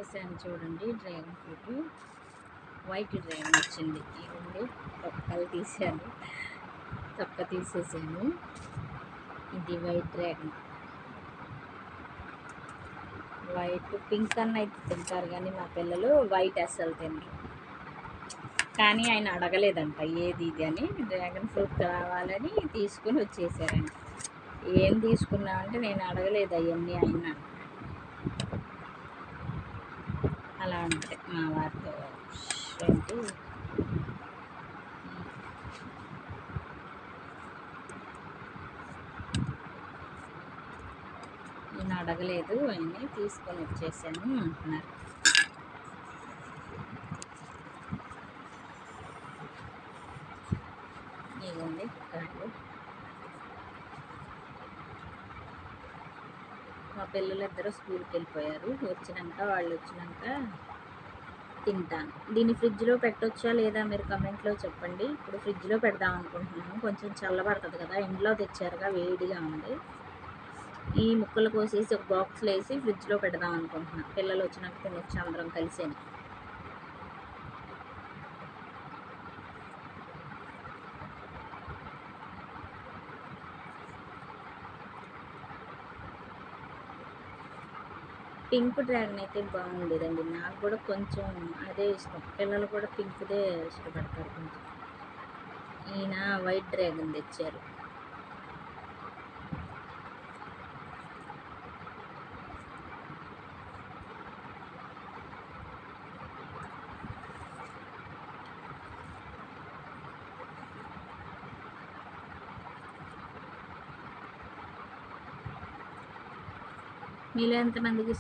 తీసేసాను చూడండి. Dragon fruit white dragon వచ్చింది. ఇవ్వండి, తొక్కలు తీసాను, తొక్క తీసేసాను. ఇది వైట్ డ్రాగన్. వైట్ పింక్ అన్న అయితే తింటారు, కానీ మా పిల్లలు వైట్ అస్సలు తినరు. కానీ ఆయన అడగలేదంట ఏది ఇది అని. డ్రాగన్ ఫ్రూట్ కావాలని తీసుకుని వచ్చేసారంట. ఏం తీసుకున్నామంటే నేను అడగలేదు అవన్నీ ఆయన. అలా ఉంటాయి మా వారితో. ఏంటి నేను అడగలేదు, అన్నీ తీసుకొని వచ్చేసాను అంటున్నారు. ఇవ్వండి కాయలు. మా పిల్లలు ఇద్దరు స్కూల్కి వెళ్ళిపోయారు. వాళ్ళు వచ్చినాక తింటాను. దీన్ని ఫ్రిడ్జ్లో పెట్టొచ్చా లేదా మీరు కమెంట్లో చెప్పండి. ఇప్పుడు ఫ్రిడ్జ్లో పెడదాం అనుకుంటున్నాను, కొంచెం చల్లబడుతుంది కదా. ఇంట్లో తెచ్చారుగా, వేడిగా ఉంది. ఈ ముక్కలు కోసేసి ఒక బాక్స్లో వేసి ఫ్రిడ్జ్లో పెడదాం అనుకుంటున్నాను. పిల్లలు వచ్చినాక తినొచ్చు అందరం కలిసి. పింక్ డ్రాగన్ అయితే బాగుండేదండి. నాకు కూడా కొంచెం అదే ఇష్టం. పిల్లలు కూడా పింక్దే ఇష్టపడతారు కొంచెం. ఈయన వైట్ డ్రాగన్ తెచ్చారు. మీలో ఎంతమందికి